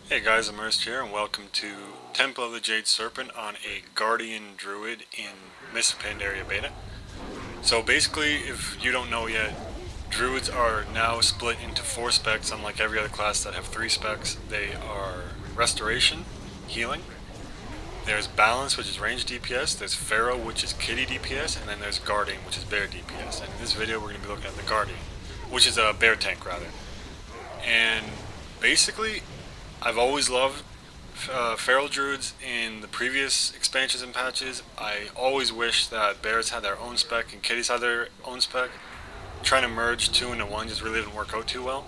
Hey guys, Immersed here, and welcome to Temple of the Jade Serpent on a Guardian Druid in Mist Pandaria Beta. So basically, if you don't know yet, Druids are now split into 4 specs, unlike every other class that have 3 specs. They are Restoration, Healing, there's Balance, which is range DPS, there's Pharaoh, which is kitty DPS, and then there's Guardian, which is bear DPS. And in this video we're going to be looking at the Guardian, which is a bear tank rather. And basically, I've always loved feral druids in the previous expansions and patches. I always wish that bears had their own spec and kitties had their own spec. Trying to merge two into one just really didn't work out too well.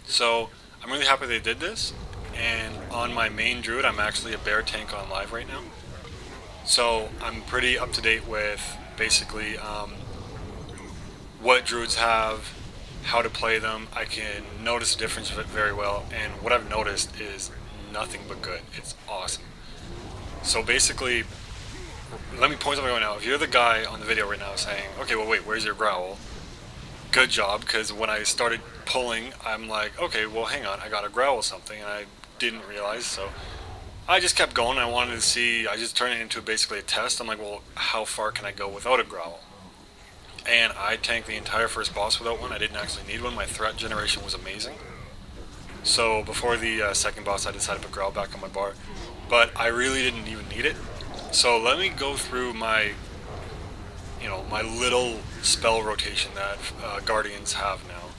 So I'm really happy they did this. And on my main druid, I'm actually a bear tank on live right now. So I'm pretty up to date with basically what druids have, how to play them. I can notice the difference of it very well, and what I've noticed is nothing but good. It's awesome. So basically, let me point something out now. If you're the guy on the video right now saying, okay, well wait, where's your growl? Good job, because when I started pulling, I'm like, okay, well hang on, I gotta growl something, and I didn't realize, so I just kept going. I wanted to see, I just turned it into basically a test. I'm like, well, how far can I go without a growl? And I tanked the entire first boss without one. I didn't actually need one. My threat generation was amazing. So before the second boss, I decided to put growl back on my bar, but I really didn't even need it. So let me go through my, my little spell rotation that Guardians have now.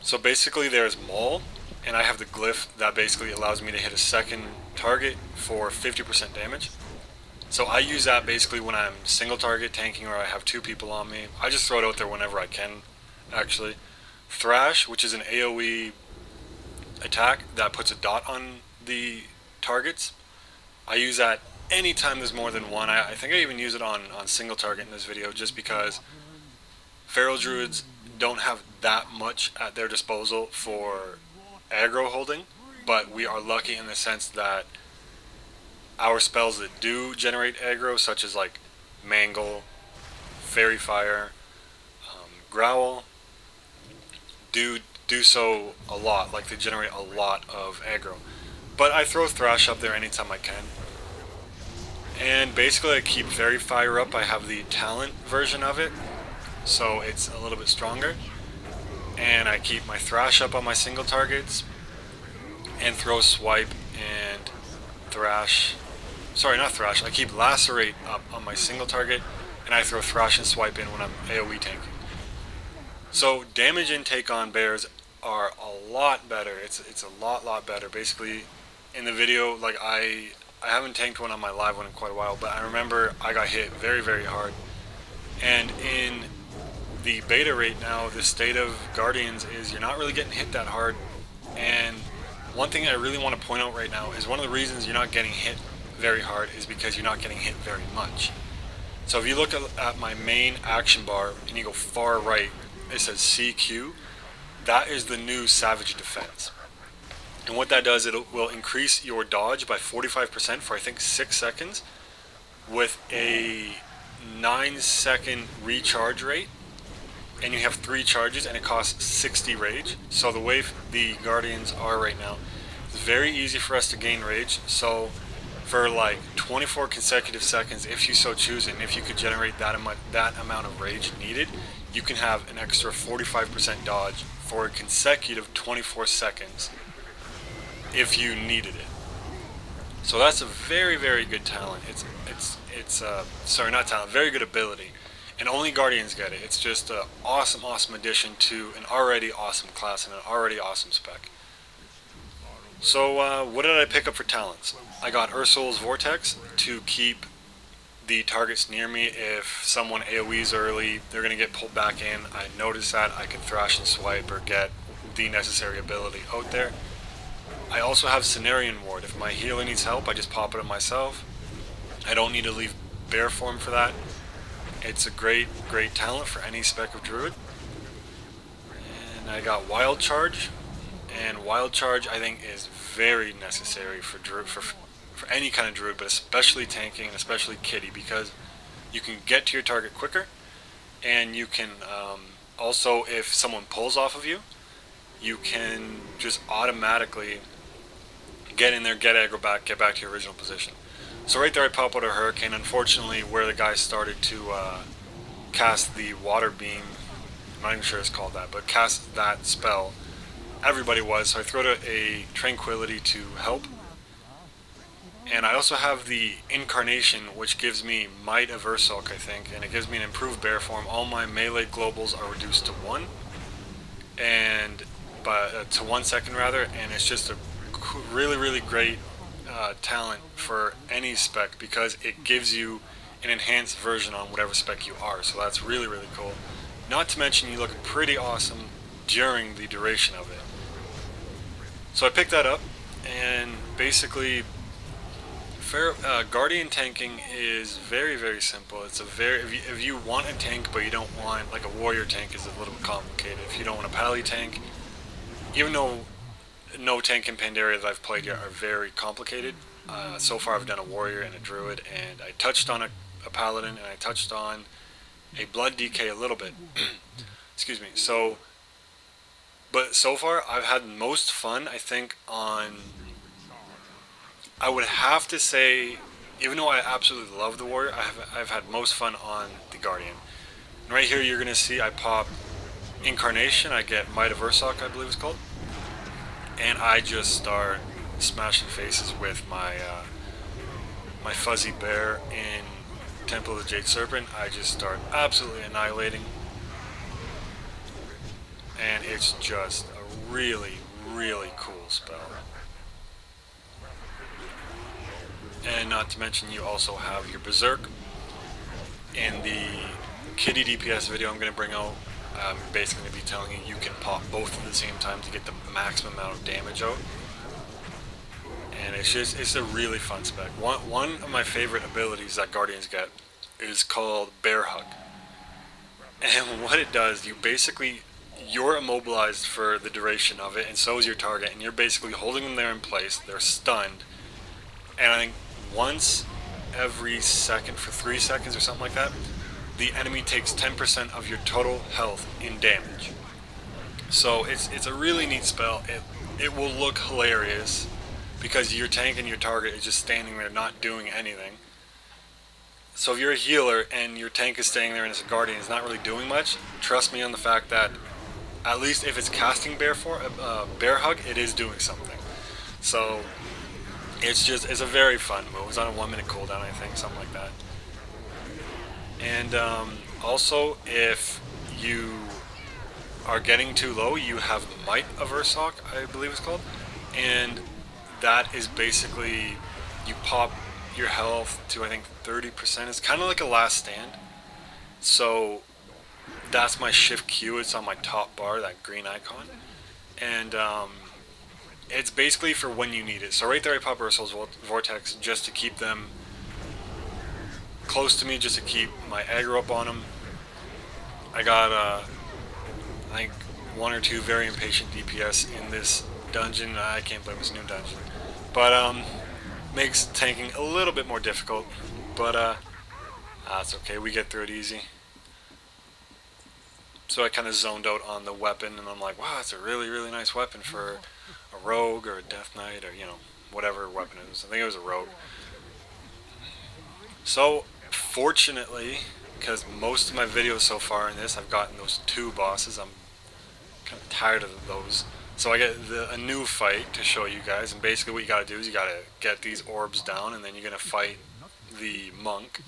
So basically, there's Maul, and I have the glyph that basically allows me to hit a second target for 50% damage. So I use that basically when I'm single target tanking or I have 2 people on me. I just throw it out there whenever I can, actually. Thrash, which is an AoE attack that puts a dot on the targets. I use that anytime there's more than one. I think I even use it on single target in this video just because feral druids don't have that much at their disposal for aggro holding, but we are lucky in the sense that our spells that do generate aggro, such as like Mangle, Fairy Fire, Growl, do so a lot. Like they generate a lot of aggro. But I throw Thrash up there anytime I can. And basically I keep Fairy Fire up. I have the talent version of it, so it's a little bit stronger. And I keep my Thrash up on my single targets, and throw Swipe and Thrash. Sorry, not Thrash. I keep Lacerate up on my single target, and I throw Thrash and Swipe in when I'm AoE tanking. So damage intake on bears are a lot better. It's a lot better. Basically, in the video, like I haven't tanked one on my live one in quite a while, but I remember I got hit very hard. And in the beta right now, the state of Guardians is you're not really getting hit that hard. And one thing I really want to point out right now is one of the reasons you're not getting hit very hard is because you're not getting hit very much. So if you look at my main action bar and you go far right, it says CQ. That is the new Savage Defense. And what that does, it will increase your dodge by 45% for I think 6 seconds with a 9-second recharge rate. And you have 3 charges and it costs 60 rage. So the way the Guardians are right now, it's very easy for us to gain rage. So for like 24 consecutive seconds, if you so choose, and if you could generate that amount of rage needed, you can have an extra 45% dodge for a consecutive 24 seconds if you needed it. So that's a very good talent. It's sorry, not talent, very good ability, and only Guardians get it. It's just an awesome addition to an already awesome class and an already awesome spec. So what did I pick up for talents? I got Ursul's Vortex to keep the targets near me. If someone AoEs early, they're going to get pulled back in. I notice that. I can Thrash and Swipe or get the necessary ability out there. I also have Cenarian Ward. If my healer needs help, I just pop it on myself. I don't need to leave bear form for that. It's a great talent for any spec of Druid. And I got Wild Charge. And Wild Charge I think is very necessary for Druid, for any kind of Druid, but especially tanking and especially kitty, because you can get to your target quicker, and you can also, if someone pulls off of you, you can just automatically get in there, get aggro back, get back to your original position. So right there I pop out a Hurricane. Unfortunately, where the guy started to cast the Water Beam, I'm not even sure it's called that, but cast that spell, everybody was, so I threw out a Tranquility to help. And I also have the Incarnation, which gives me Might of Ursulk, I think, and it gives me an improved bear form. All my melee globals are reduced to 1, and to 1 second rather, and it's just a really great talent for any spec because it gives you an enhanced version on whatever spec you are. So that's really cool. Not to mention you look pretty awesome during the duration of it. So I picked that up, and basically Guardian tanking is very simple. It's if you want a tank but you don't want, like, a warrior tank is a little bit complicated. If you don't want a pally tank, even though no tank in Pandaria that I've played yet are very complicated, so far I've done a warrior and a druid, and I touched on a paladin, and I touched on a blood DK a little bit. Excuse me. But so far I've had most fun, I think, on, I would have to say, even though I absolutely love the warrior, I've had most fun on the guardian. And right here you're gonna see I pop Incarnation, I get Might of Ursulk, I believe it's called, and I just start smashing faces with my my fuzzy bear in Temple of the Jade Serpent. I just start absolutely annihilating, and it's just a really cool spell. And not to mention, you also have your Berserk. In the Kitty DPS video I'm going to bring out, I'm basically going to be telling you can pop both at the same time to get the maximum amount of damage out. And it's a really fun spec. One of my favorite abilities that Guardians get is called Bear Hug. And what it does, you're immobilized for the duration of it, and so is your target, and you're basically holding them there in place. They're stunned, and I think once every second for 3 seconds or something like that, the enemy takes 10% of your total health in damage. So it's a really neat spell. It will look hilarious because your tank and your target is just standing there not doing anything. So if you're a healer and your tank is staying there and it's a guardian, it's not really doing much, trust me on the fact that at least if it's casting Bear Hug, it is doing something. So it's a very fun move. It's on a 1 minute cooldown, I think, something like that. And also, if you are getting too low, you have Might of Ursulk, I believe it's called, and that is basically, you pop your health to, I think, 30%. It's kind of like a last stand. So that's my shift Q. It's on my top bar, that green icon, and it's basically for when you need it. So right there I pop Ursul's Vortex just to keep them close to me, just to keep my aggro up on them. I got I think 1 or 2 very impatient DPS in this dungeon. I can't blame this new dungeon, but makes tanking a little bit more difficult, but that's okay, we get through it easy. So I kind of zoned out on the weapon, and I'm like, wow, it's a really nice weapon for a rogue or a death knight, or, you know, whatever weapon it was. I think it was a rogue. So fortunately, because most of my videos so far in this, I've gotten those 2 bosses, I'm kind of tired of those. So I get a new fight to show you guys, and basically what you gotta do is you gotta get these orbs down, and then you're gonna fight the monk.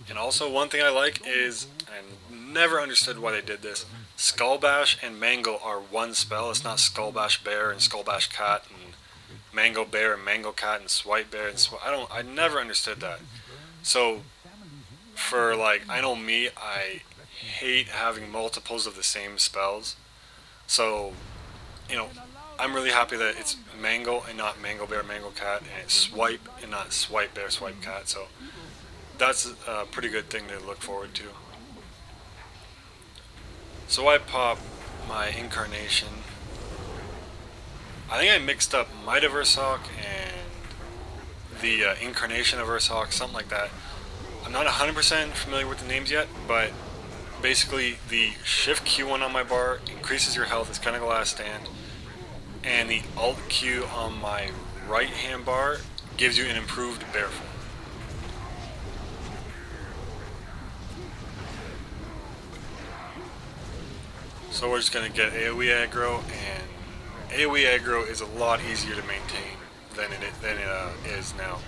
And also, one thing I like is, I never understood why they did this, Skull Bash and Mangle are one spell. It's not Skull Bash Bear and Skull Bash Cat and Mango Bear and Mango Cat and Swipe Bear and I never understood that. So for, like, I know me, I hate having multiples of the same spells. So, you know, I'm really happy that it's Mango and not Mango Bear, Mango Cat, and it's Swipe and not Swipe Bear, Swipe Cat. So that's a pretty good thing to look forward to. So I pop my Incarnation. I think I mixed up Might of Ursulk and the Incarnation of Ursulk, something like that. I'm not 100% familiar with the names yet, but basically the Shift Q1 on my bar increases your health as kind of a last stand, and the Alt Q on my right hand bar gives you an improved bear form. So we're just going to get AoE aggro, and AoE aggro is a lot easier to maintain than it is now.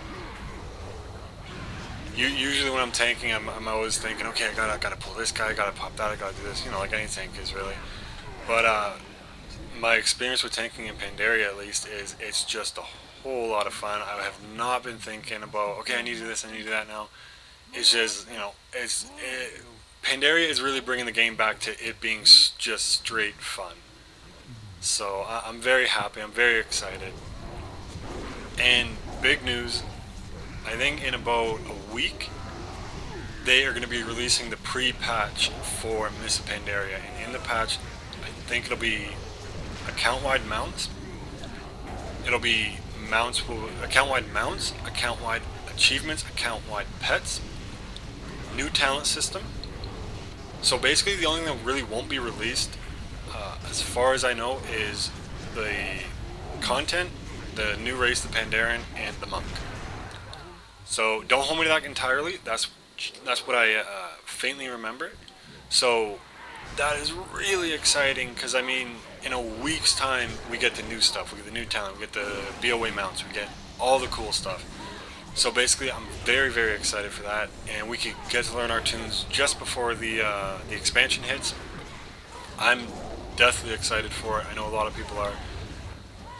Usually when I'm tanking, I'm always thinking, okay, I gotta pull this guy, I gotta pop that, I gotta do this, you know, like any tank is really. But my experience with tanking in Pandaria, at least, is it's just a whole lot of fun. I have not been thinking about, okay, I need to do this, I need to do that now. It's just, you know, Pandaria is really bringing the game back to it being just straight fun. So I'm very happy, I'm very excited. And big news, I think in about a week, they are going to be releasing the pre-patch for Miss Pandaria. And in the patch, I think it'll be account-wide mounts. It'll be account-wide mounts, account-wide achievements, account-wide pets, new talent system. So basically the only thing that really won't be released, as far as I know, is the content, the new race, the Pandaren, and the monk. So don't hold me to that entirely. That's what I faintly remember. So that is really exciting, because I mean, in a week's time we get the new stuff. We get the new talent. We get the BOA mounts. We get all the cool stuff. So basically, I'm very, very excited for that, and we could get to learn our tunes just before the expansion hits. I'm definitely excited for it. I know a lot of people are.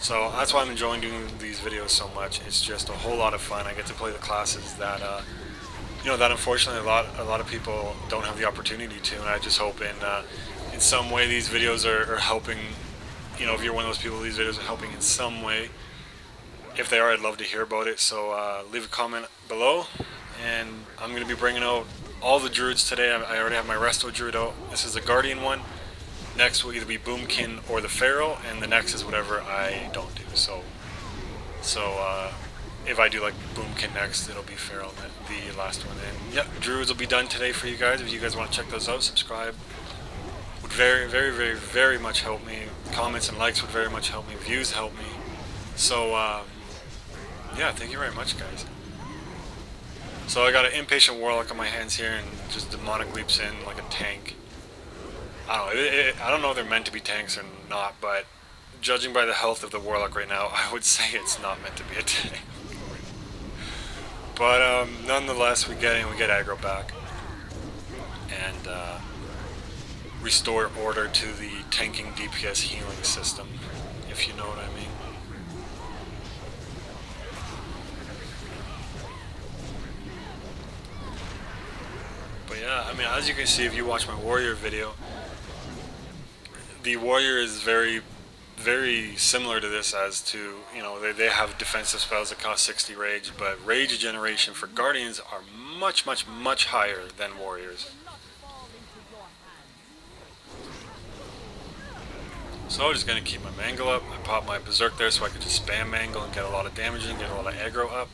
So that's why I'm enjoying doing these videos so much. It's just a whole lot of fun. I get to play the classes that, you know, that unfortunately a lot of people don't have the opportunity to. And I just hope in some way these videos are helping. You know, if you're one of those people, these videos are helping in some way. If they are, I'd love to hear about it. So leave a comment below, and I'm going to be bringing out all the druids today. I already have my Resto druid out. This is the Guardian one. Next will either be Boomkin or the Pharaoh, and the next is whatever I don't do. So if I do like Boomkin next, it'll be Pharaoh, the last one. And yeah, druids will be done today for you guys. If you guys want to check those out, subscribe. Would very, very, very, very much help me. Comments and likes would very much help me. Views help me. So yeah, thank you very much, guys. So I got an Impatient Warlock on my hands here, and just Demonic leaps in like a tank. I don't know if they're meant to be tanks or not, but judging by the health of the Warlock right now, I would say it's not meant to be a tank. But nonetheless, we get aggro back, and restore order to the tanking DPS healing system, if you know what I mean. But yeah, I mean, as you can see if you watch my warrior video, the warrior is very, very similar to this, as to, you know, they have defensive spells that cost 60 rage, but rage generation for guardians are much, much, much higher than warriors. So I'm just going to keep my mangle up. I pop my berserk there so I could just spam mangle and get a lot of damage and get a lot of aggro up.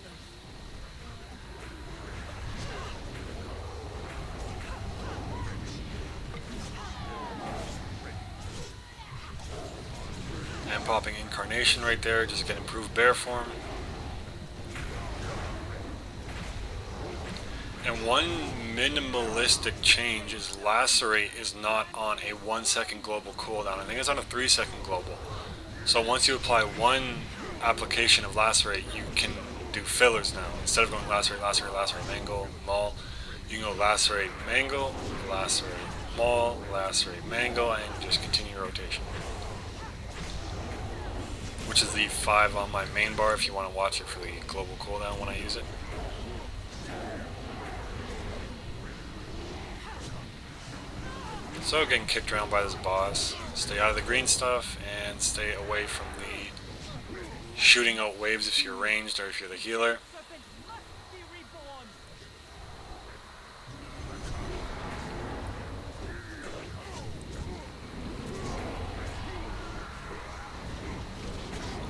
And popping Incarnation right there, just get improved bear form. And one minimalistic change is Lacerate is not on a 1 second global cooldown. I think it's on a 3 second global. So once you apply one application of Lacerate, you can do fillers now. Instead of going Lacerate, Lacerate, Lacerate, Mangle, Maul, you can go Lacerate, Mangle, Lacerate, Maul, Lacerate, Mangle, and just continue rotation. Which is the 5 on my main bar if you want to watch it for the global cooldown when I use it. So getting kicked around by this boss, stay out of the green stuff and stay away from the shooting out waves if you're ranged or if you're the healer.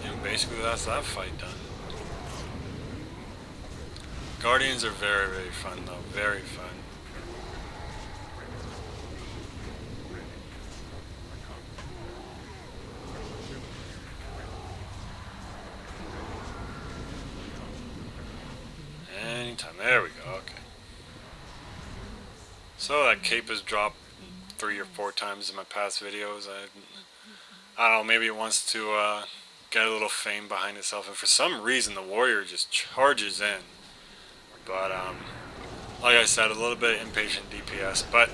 And basically that's that fight done. Guardians are very, very fun though, very fun. Anytime, there we go, okay. So that cape has dropped 3 or 4 times in my past videos. I don't know, maybe it wants to get a little fame behind itself, and for some reason the warrior just charges in. But like I said, a little bit impatient DPS, but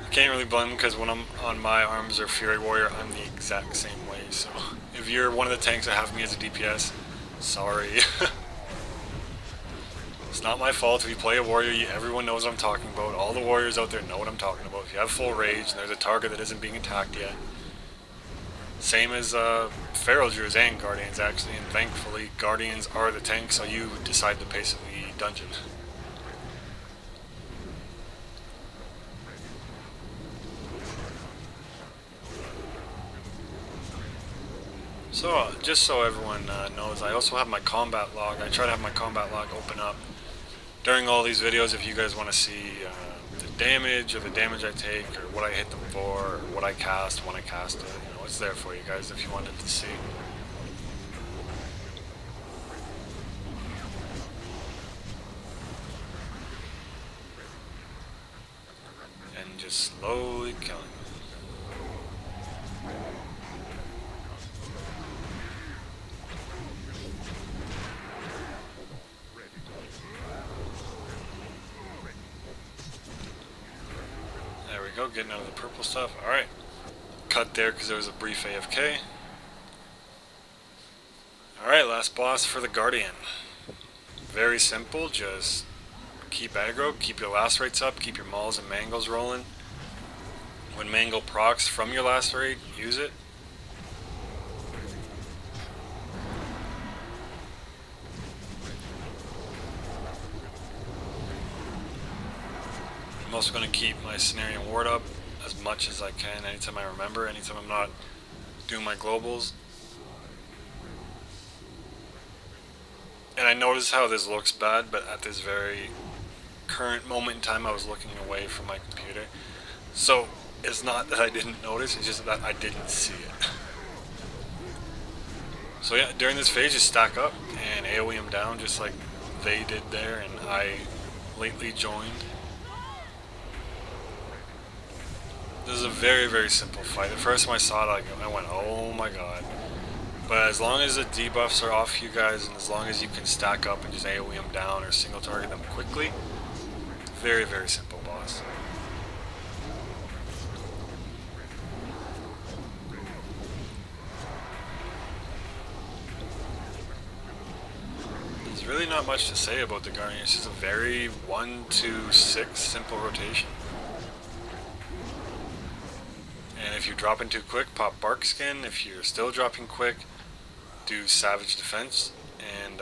I can't really blame him because when I'm on my arms or Fury Warrior, I'm the exact same way. So if you're one of the tanks that have me as a DPS, sorry. It's not my fault. If you play a warrior, everyone knows what I'm talking about. All the warriors out there know what I'm talking about. If you have full rage and there's a target that isn't being attacked yet, same as Feral Druids and Guardians actually, and thankfully Guardians are the tank, so you decide the pace of the dungeon. So, just so everyone knows, I also have my combat log. I try to have my combat log open up during all these videos if you guys want to see the damage or the damage I take or what I hit them for or what I cast when I cast it. You know, it's there for you guys if you wanted to see. And just slowly killing them. There we go, getting out of the purple stuff. Alright. Cut there because there was a brief AFK. Alright, last boss for the Guardian. Very simple, just keep aggro, keep your lacerates up, keep your mauls and mangles rolling. When mangle procs from your lacerate, use it. I'm also going to keep my Cenarian Ward up as much as I can anytime I remember, anytime I'm not doing my globals. And I notice how this looks bad, but at this very current moment in time I was looking away from my computer. So it's not that I didn't notice, it's just that I didn't see it. So yeah, during this phase just stack up and AoE them down just like they did there and I lately joined. This is a very, very simple fight. The first time I saw it, I went, oh my god. But as long as the debuffs are off you guys, and as long as you can stack up and just AoE them down or single target them quickly, very, very simple boss. There's really not much to say about the Guardian. It's just a very 1-2-6 simple rotation. And if you're dropping too quick, pop Bark Skin. If you're still dropping quick, do Savage Defense. And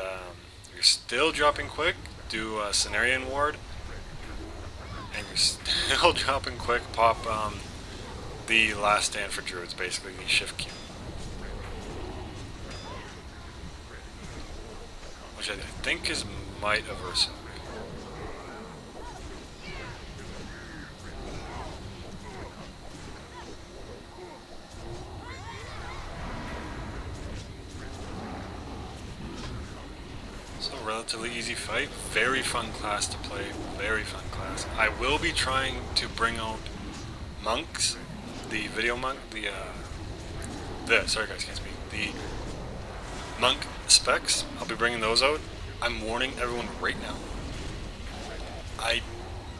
you're still dropping quick, do Cenarian Ward. And you're still dropping quick, pop the Last Stand for Druids, basically the shift key. Which I think is Might of Ursa. Relatively easy fight, very fun class to play, very fun class. I will be trying to bring out monks, the video monk, sorry guys, can't speak, the monk specs. I'll be bringing those out. I'm warning everyone right now. I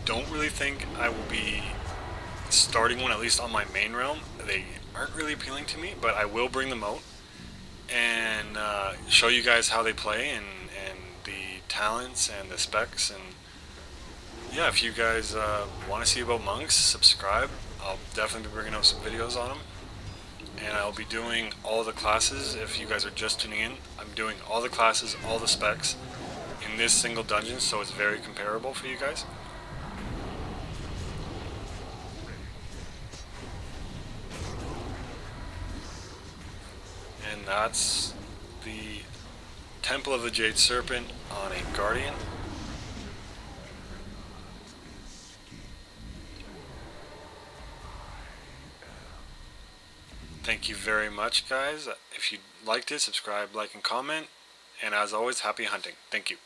don't really think I will be starting one, at least on my main realm. They aren't really appealing to me, but I will bring them out and show you guys how they play and the talents and the specs. And yeah, if you guys want to see about monks, subscribe. I'll definitely be bringing out some videos on them, and I'll be doing all the classes. If you guys are just tuning in, I'm doing all the classes, all the specs in this single dungeon, so it's very comparable for you guys. And that's the Temple of the Jade Serpent on a Guardian. Thank you very much, guys. If you liked it, subscribe, like, and comment. And as always, happy hunting. Thank you.